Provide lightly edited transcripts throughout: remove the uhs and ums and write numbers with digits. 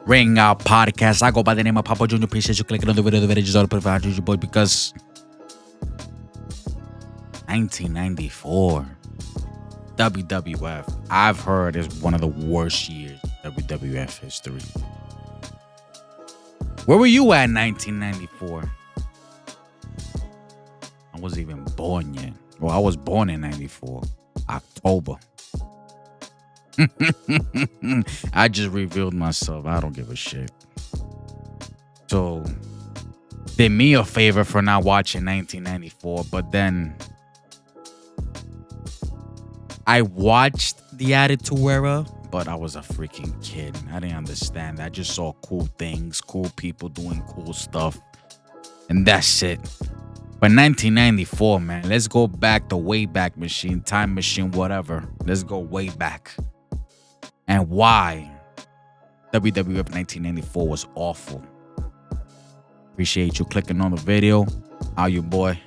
Ring Out Podcast. I go by the name of Papa Junior. Appreciate you clicking on the video just all put for you boy because 1994 WWF I've heard is one of the worst years in WWF history. Where were you at in 1994? I wasn't even born yet. Well, I was born in 94, October. I just revealed myself. I don't give a shit. So, did me a favor for not watching 1994, but then I watched the Attitude Era, but I was a freaking kid. I didn't understand. I just saw cool things, cool people doing cool stuff, and that's it. But 1994, man, let's go back the Wayback Machine, time machine, whatever. Let's go way back. And why WWF 1994 was awful. Appreciate you clicking on the video. How you boy,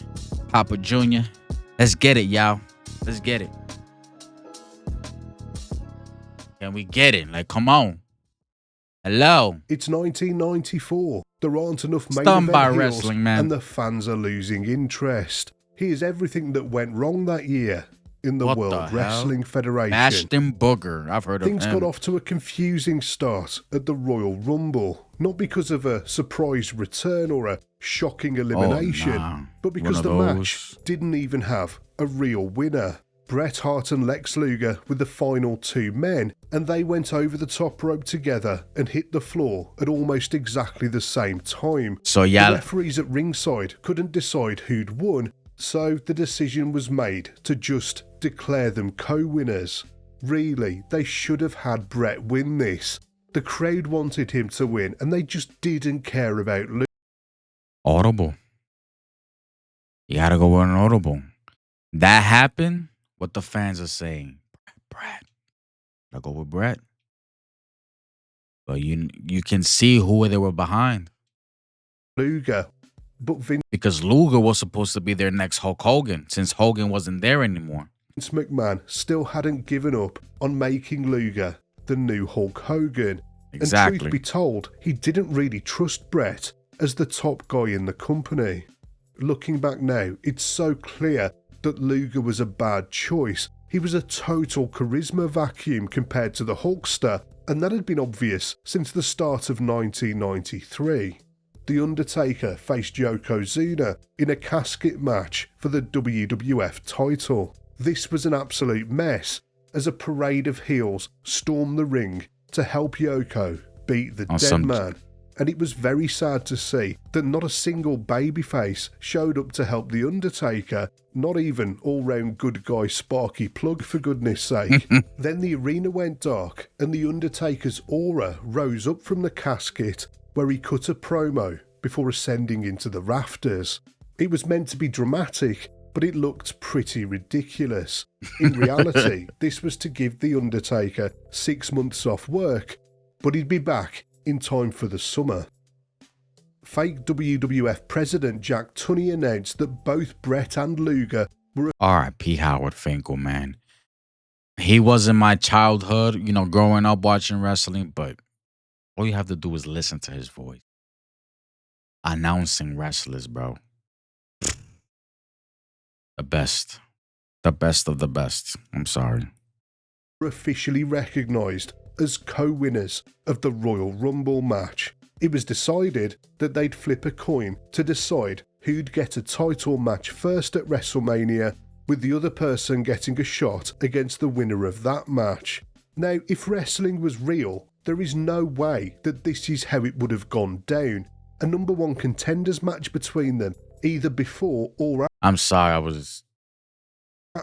Papa Junior. Let's get it, y'all. Let's get it. Can we get it? Like, come on. Hello. It's 1994. There aren't enough main Stunned by event heels, wrestling, man. and the fans are losing interest. Here's everything that went wrong that year in the World Wrestling Federation. Ashton Booger. I've heard of him. Things got off to a confusing start at the Royal Rumble, not because of a surprise return or a shocking elimination, but because the match didn't even have a real winner. Bret Hart and Lex Luger were the final two men, and they went over the top rope together and hit the floor at almost exactly the same time. So yeah, the referees at ringside couldn't decide who'd won, so the decision was made to just declare them co-winners. Really, they should have had Bret win this. The crowd wanted him to win, and they just didn't care about Luger. Audible. You gotta go with an audible. That happened. What the fans are saying, Bret. I go with Bret. But you can see who they were behind. Luger. But because Luger was supposed to be their next Hulk Hogan, since Hogan wasn't there anymore. Vince McMahon still hadn't given up on making Luger the new Hulk Hogan. Exactly. And truth be told, he didn't really trust Bret as the top guy in the company. Looking back now, it's so clear that Luger was a bad choice. He was a total charisma vacuum compared to the Hulkster, and that had been obvious since the start of 1993. The Undertaker faced Yokozuna in a casket match for the WWF title. This was an absolute mess, as a parade of heels stormed the ring to help Yoko beat the dead man. And it was very sad to see that not a single babyface showed up to help The Undertaker, not even all-round good guy Sparky Plug, for goodness sake. Then the arena went dark and The Undertaker's aura rose up from the casket, where he cut a promo before ascending into the rafters. It was meant to be dramatic, but it looked pretty ridiculous. In reality, this was to give The Undertaker 6 months off work, but he'd be back in time for the summer. Fake WWF president Jack Tunney announced that both Bret and Luger were... R.I.P. Howard Finkel, man. He was in my childhood, growing up watching wrestling, but all you have to do is listen to his voice. Announcing wrestlers, bro. The best. The best of the best. I'm sorry. officially recognised as co-winners of the Royal Rumble match. It was decided that they'd flip a coin to decide who'd get a title match first at WrestleMania, with the other person getting a shot against the winner of that match. Now, if wrestling was real, there is no way that this is how it would have gone down. A number one contenders match between them, either before or at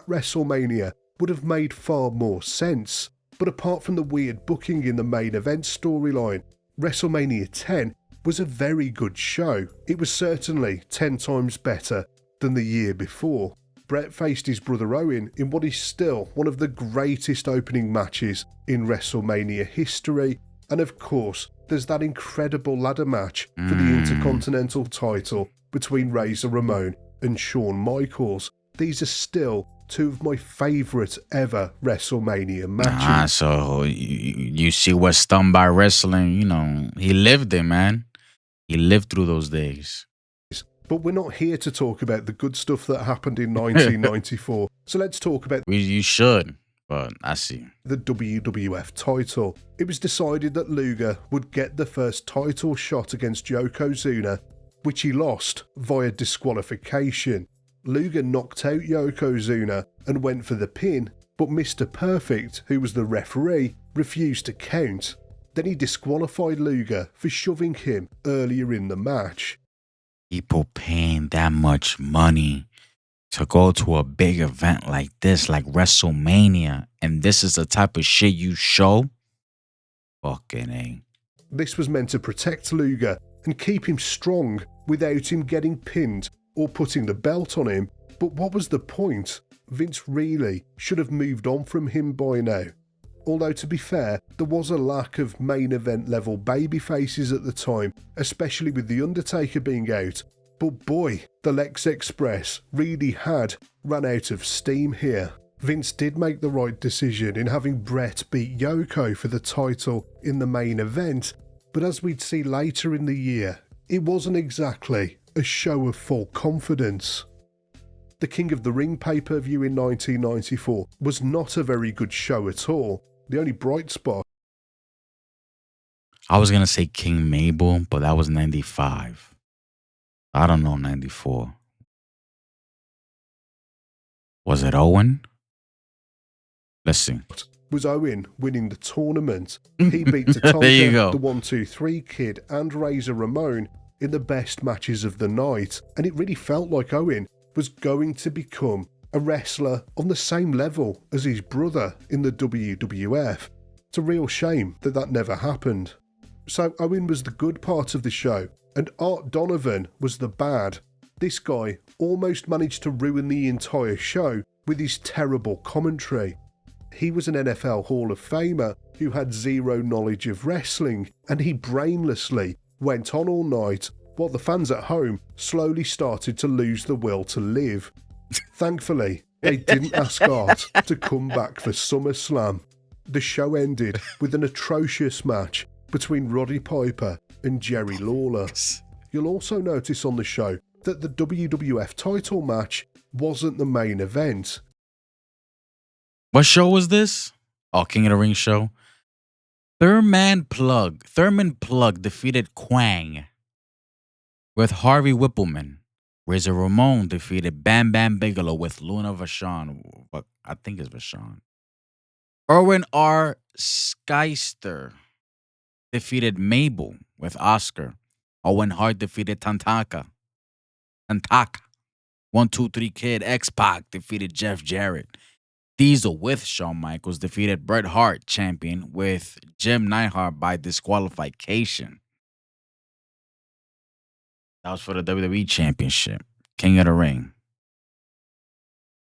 WrestleMania, would have made far more sense. But apart from the weird booking in the main event storyline, WrestleMania 10 was a very good show. It was certainly 10 times better than the year before. Bret faced his brother Owen in what is still one of the greatest opening matches in WrestleMania history. And of course, there's that incredible ladder match for the Intercontinental title between Razor Ramon and Shawn Michaels. These are still two of my favourite ever WrestleMania matches. So you see what's stunned by wrestling, you know, he lived it, man. He lived through those days. But we're not here to talk about the good stuff that happened in 1994. So let's talk about You should, but I see. the WWF title. It was decided that Luger would get the first title shot against Yokozuna, which he lost via disqualification. Luger knocked out Yokozuna and went for the pin, but Mr. Perfect, who was the referee, refused to count. Then he disqualified Luger for shoving him earlier in the match. People paying that much money to go to a big event like this, like WrestleMania, and this is the type of shit you show? Fucking A. This was meant to protect Luger and keep him strong without him getting pinned or putting the belt on him. But what was the point? Vince really should have moved on from him by now. Although, to be fair, there was a lack of main event level baby faces at the time, especially with The Undertaker being out. But boy, the Lex Express really had run out of steam here. Vince did make the right decision in having Brett beat Yoko for the title in the main event, but as we'd see later in the year, it wasn't exactly a show of full confidence. The King of the Ring pay-per-view in 1994 was not a very good show at all. The only bright spot. I was gonna say King Mabel, but that was 95. I don't know 94. Was it Owen? Let's see. Was Owen winning the tournament. He beat Tatanka, There you go. the 1-2-3 Kid, and Razor Ramon in the best matches of the night, and it really felt like Owen was going to become a wrestler on the same level as his brother in the WWF. It's a real shame that that never happened. So Owen was the good part of the show, and Art Donovan was the bad. This guy almost managed to ruin the entire show with his terrible commentary. He was an NFL Hall of Famer who had zero knowledge of wrestling, and he brainlessly went on all night while the fans at home slowly started to lose the will to live. Thankfully, they didn't ask Art to come back for SummerSlam. The show ended with an atrocious match between Roddy Piper and Jerry Lawler. You'll also notice on the show that the WWF title match wasn't the main event. What show was this? Oh, King of the Ring show. Thurman Plug defeated Quang with Harvey Whippleman. Razor Ramon defeated Bam Bam Bigelow with Luna Vachon. I think it's Vachon. Erwin R. Skyster defeated Mabel with Oscar. Owen Hart defeated Tantaka. 1-2-3 Kid. X-Pac defeated Jeff Jarrett. Diesel with Shawn Michaels defeated Bret Hart, champion, with Jim Neidhart by disqualification. That was for the WWE Championship. King of the Ring.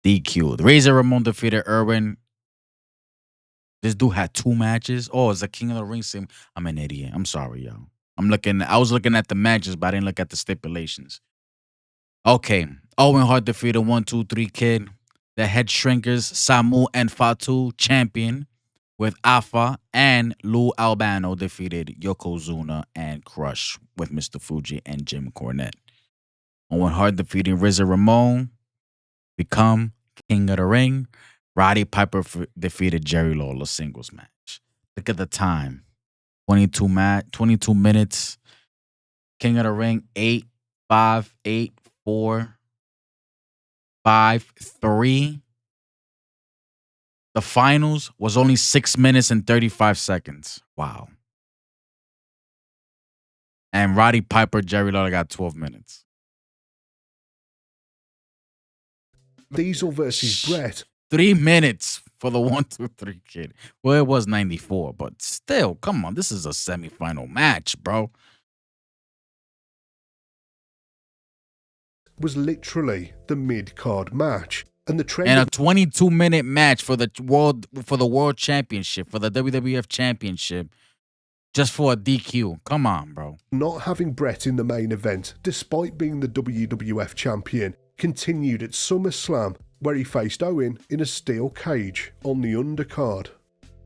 DQ. Razor Ramon defeated Erwin. This dude had 2 matches. Oh, it's a King of the Ring sim. I'm an idiot. I'm sorry, y'all. I was looking at the matches, but I didn't look at the stipulations. Okay. Owen Hart defeated 1-2-3 Kid. The Head Shrinkers, Samu and Fatu, champion, with Afa, and Lou Albano defeated Yokozuna and Crush with Mr. Fuji and Jim Cornette. Owen Hart defeating Razor Ramon, become King of the Ring. Roddy Piper defeated Jerry Lawler singles match. Look at the time. 22 minutes. King of the Ring, 8, 5, 8, 4, 5, 3. The finals was only 6 minutes and 35 seconds. Wow. And Roddy Piper, Jerry Lawler got 12 minutes. Diesel versus Brett. 3 minutes for the 1-2-3 Kid. Well, it was 94, but still, come on. This is a semifinal match, bro. Was literally the mid-card match. And the trend And a 22-minute match for the world championship, for the WWF championship, just for a DQ. Come on, bro. not having Brett in the main event, despite being the WWF champion, continued at SummerSlam, where he faced Owen in a steel cage on the undercard.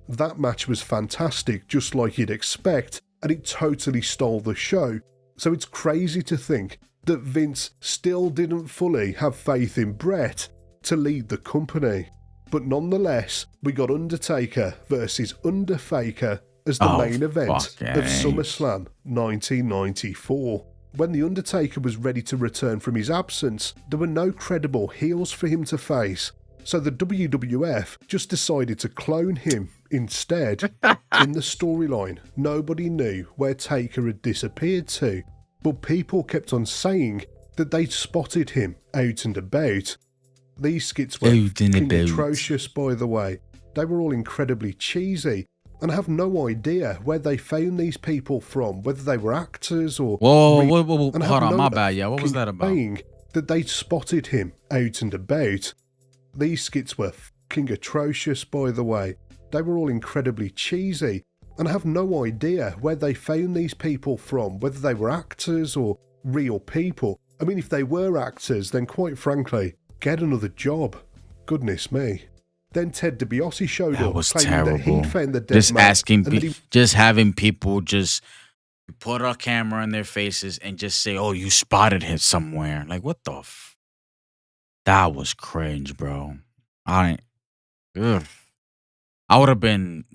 That match was fantastic, just like you'd expect, and it totally stole the show, so it's crazy to think that Vince still didn't fully have faith in Bret to lead the company. But nonetheless, we got Undertaker versus Underfaker as the main event of SummerSlam 1994. When The Undertaker was ready to return from his absence, there were no credible heels for him to face, so the WWF just decided to clone him instead. In the storyline, nobody knew where Taker had disappeared to, but people kept on saying that they'd spotted him out and about. These skits were atrocious, by the way. They were all incredibly cheesy, and I have no idea where they found these people from, whether they were actors or... Whoa, hold on, my bad, yeah, what was that about? Saying that they'd spotted him out and about. These skits were fucking atrocious, by the way. They were all incredibly cheesy, and I have no idea where they found these people from, whether they were actors or real people. I mean, if they were actors, then quite frankly, get another job. Goodness me. Then Ted DiBiase showed up, claiming that he'd found the dead man. Just having people just put a camera in their faces and just say, "Oh, you spotted him somewhere." Like, what the That was cringe, bro. I would have been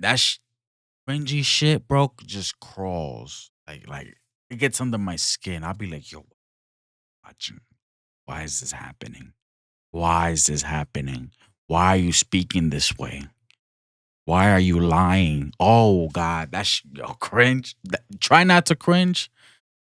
cringy shit, bro. Just crawls like it gets under my skin. I'll be like, yo, watching. Why is this happening? Why is this happening? Why are you speaking this way? Why are you lying? Oh God, that's cringe. Try not to cringe.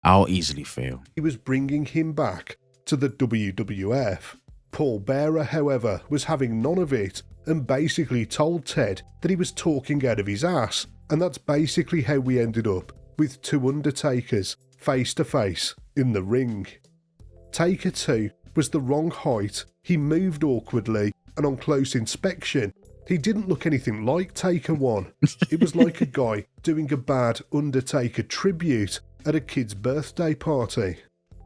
I'll easily fail. He was bringing him back to the WWF. Paul Bearer, however, was having none of it and basically told Ted that he was talking out of his ass, and that's basically how we ended up with two Undertakers face to face in the ring. Taker 2 was the wrong height, he moved awkwardly, and on close inspection, he didn't look anything like Taker 1. It was like a guy doing a bad Undertaker tribute at a kid's birthday party.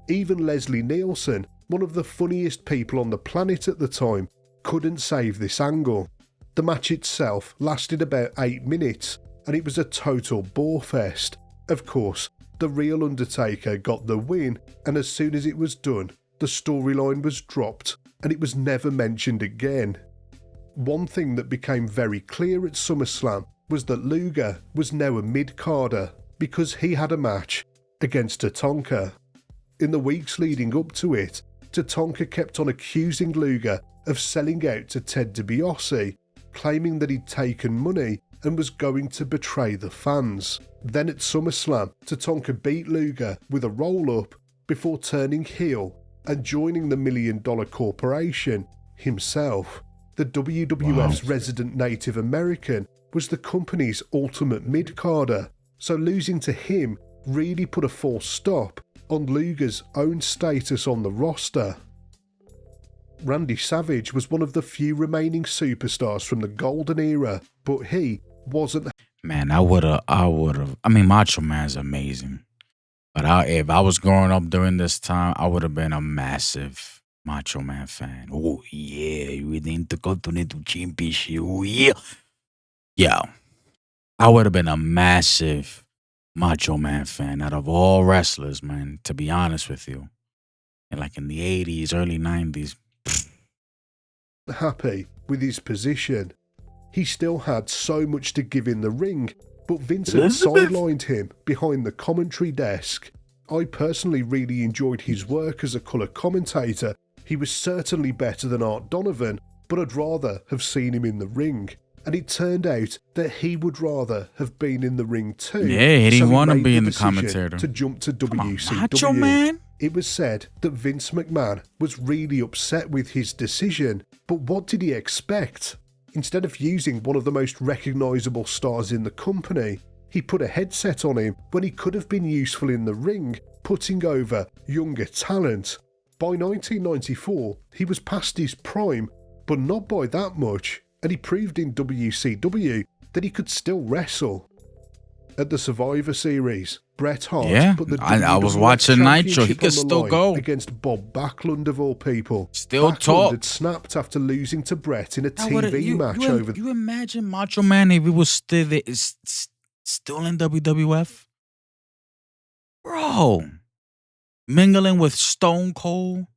Even Leslie Nielsen, one of the funniest people on the planet at the time, couldn't save this angle. The match itself lasted about 8 minutes, and it was a total bore fest. Of course, the real Undertaker got the win, and as soon as it was done, the storyline was dropped, and it was never mentioned again. One thing that became very clear at SummerSlam was that Luger was now a mid-carder because he had a match against Tatanka. In the weeks leading up to it, Tatanka kept on accusing Luger of selling out to Ted DiBiase, claiming that he'd taken money and was going to betray the fans. Then at SummerSlam, Tatanka beat Luger with a roll-up before turning heel and joining the $1 Million Corporation himself. The WWF's resident Native American was the company's ultimate mid-carder, so losing to him really put a full stop on Luger's own status on the roster. Randy Savage was one of the few remaining superstars from the golden era, but he wasn't... Man, I would've. I mean, Macho Man's amazing. But if I was growing up during this time, I would have been a massive Macho Man fan. Oh, yeah, we need to go to the championship. Oh, yeah. Yeah. I would have been a massive Macho Man fan out of all wrestlers, man, to be honest with you. And like in the 80s, early 90s. Happy with his position. He still had so much to give in the ring, but Vince had sidelined him behind the commentary desk. I personally really enjoyed his work as a colour commentator. He was certainly better than Art Donovan, but I'd rather have seen him in the ring. And it turned out that he would rather have been in the ring too. Yeah, he didn't want to be in the commentator. To jump to WCW. Macho Man? It was said that Vince McMahon was really upset with his decision, but what did he expect? Instead of using one of the most recognisable stars in the company, he put a headset on him when he could have been useful in the ring, putting over younger talent. By 1994, he was past his prime, but not by that much, and he proved in WCW that he could still wrestle. At the Survivor Series, Bret Hart Yeah, put the I was WWF watching Nitro. He Championship could on the still line go. against Bob Backlund of all people. Still Backlund talk. had snapped after losing to Bret in a Now, TV match over. you imagine Macho Man if he was still still in WWF, bro, mingling with Stone Cold.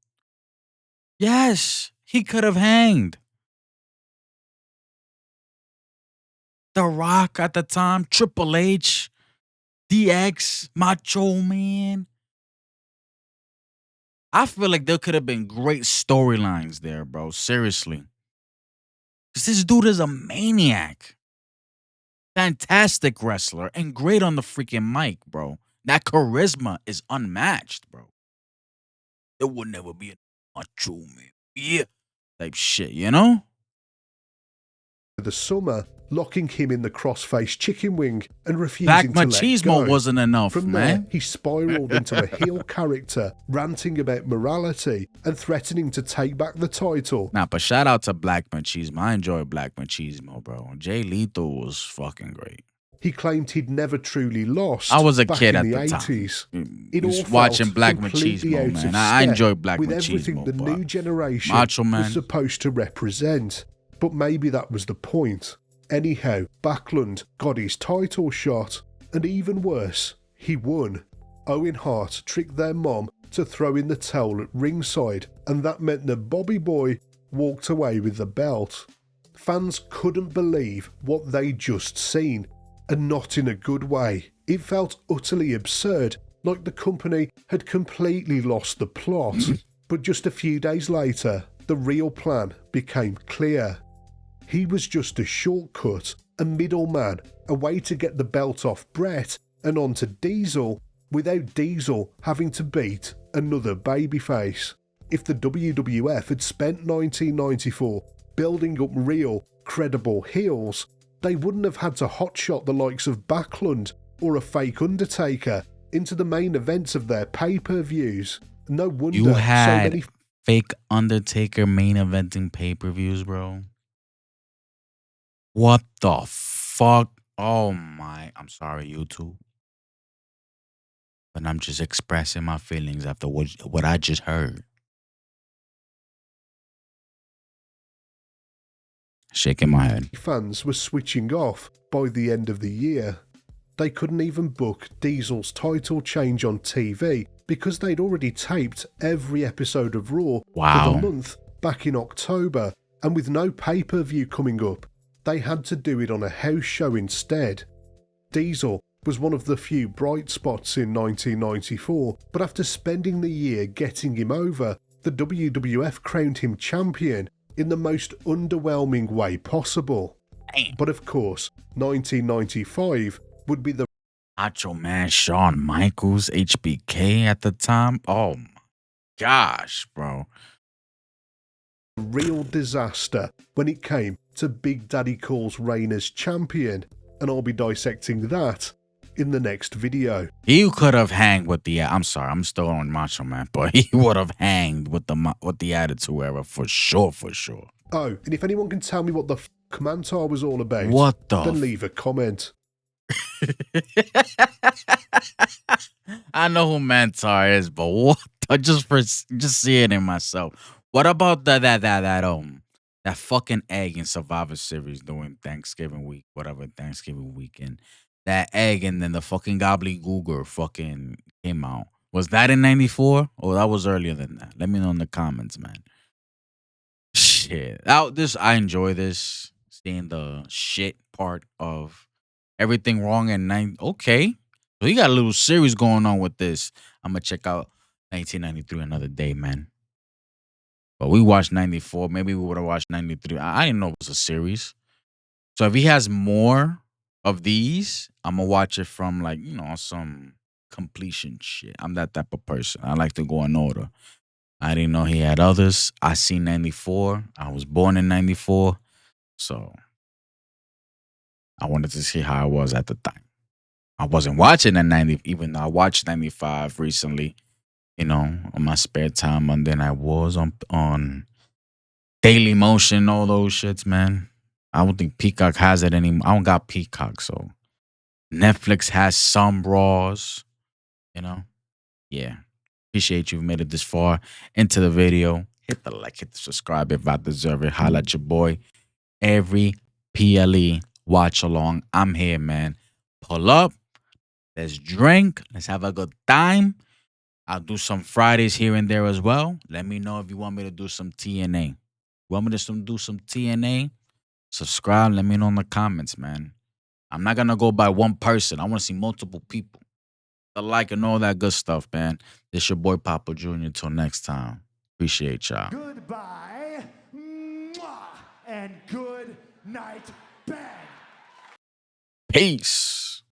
Yes, he could have hanged. The Rock at the time, Triple H, DX, Macho Man. I feel like there could have been great storylines there, bro. Seriously. Because this dude is a maniac. Fantastic wrestler and great on the freaking mic, bro. That charisma is unmatched, bro. There will never be a Macho Man. Yeah. Type shit, you know? The summer, locking him in the crossface chicken wing and Black refusing to let machismo go. wasn't enough, From man. there, he spiraled into a heel character, ranting about morality and threatening to take back the title. Nah, but shout out to Black Machismo. I enjoy Black Machismo, bro. Jay Lethal was fucking great. He claimed he'd never truly lost. I was a back kid in at the the 80s. time. It all Just watching felt Black completely Machismo, out man. of I step enjoy Black with Machismo. everything the but new generation Macho Man. was supposed to represent. But maybe that was the point. Anyhow, Backlund got his title shot, and even worse, he won. Owen Hart tricked their mom to throw in the towel at ringside, and that meant that Bobby Boy walked away with the belt. Fans couldn't believe what they'd just seen, and not in a good way. It felt utterly absurd, like the company had completely lost the plot. But just a few days later, the real plan became clear. He was just a shortcut, a middleman, a way to get the belt off Bret and onto Diesel without Diesel having to beat another babyface. If the WWF had spent 1994 building up real, credible heels, they wouldn't have had to hotshot the likes of Backlund or a fake Undertaker into the main events of their pay-per-views. No wonder You had so many fake Undertaker main eventing pay-per-views, bro. What the fuck? Oh my. I'm sorry, YouTube. But I'm just expressing my feelings after what I just heard. Shaking my head. fans were switching off by the end of the year. They couldn't even book Diesel's title change on TV because they'd already taped every episode of Raw Wow. for the month back in October, and with no pay-per-view coming up, they had to do it on a house show instead. Diesel was one of the few bright spots in 1994, but after spending the year getting him over, the WWF crowned him champion in the most underwhelming way possible. Damn. But of course, 1995 would be the Macho Man Shawn Michaels, HBK at the time. Oh my gosh, bro. real disaster when it came to Big Daddy Cool's reign as champion, and I'll be dissecting that in the next video. He could have hanged with the. I'm sorry, I'm still on Macho Man, but he would have hanged with the Attitude Era for sure, for sure. Oh, and if anyone can tell me what the Mantar was all about, What the then leave a comment. I know who Mantar is, but what? Just seeing it myself. What about that fucking egg in Survivor Series during Thanksgiving week, whatever Thanksgiving weekend? That egg and then the fucking gobbledygooker fucking came out. Was that in '94? Or that was earlier than that? Let me know in the comments, man. Shit. I enjoy this. Seeing the shit part of everything wrong in okay. So you got a little series going on with this. I'm gonna check out 1993 another day, man. But we watched 94. Maybe we would have watched 93. I didn't know it was a series. So if he has more of these, I'm gonna watch it from like, some completion shit. I'm that type of person. I like to go in order. I didn't know he had others. I seen 94. I was born in 94. So I wanted to see how I was at the time. I wasn't watching at 90, even though I watched 95 recently, on my spare time. And then I was on Daily Motion, all those shits, man. I don't think Peacock has it anymore. I don't got Peacock, so Netflix has some Raws. You know? Yeah. Appreciate you've made it this far into the video. Hit the like, hit the subscribe if I deserve it. Holla at your boy. Every PLE watch along. I'm here, man. Pull up. Let's drink. Let's have a good time. I'll do some Fridays here and there as well. Let me know if you want me to do some TNA. Want me to do some TNA? Subscribe. Let me know in the comments, man. I'm not gonna go by one person. I want to see multiple people. The like and all that good stuff, man. This your boy Papa Jr. Till next time. Appreciate y'all. Goodbye. Mwah, and good night, bang. Peace.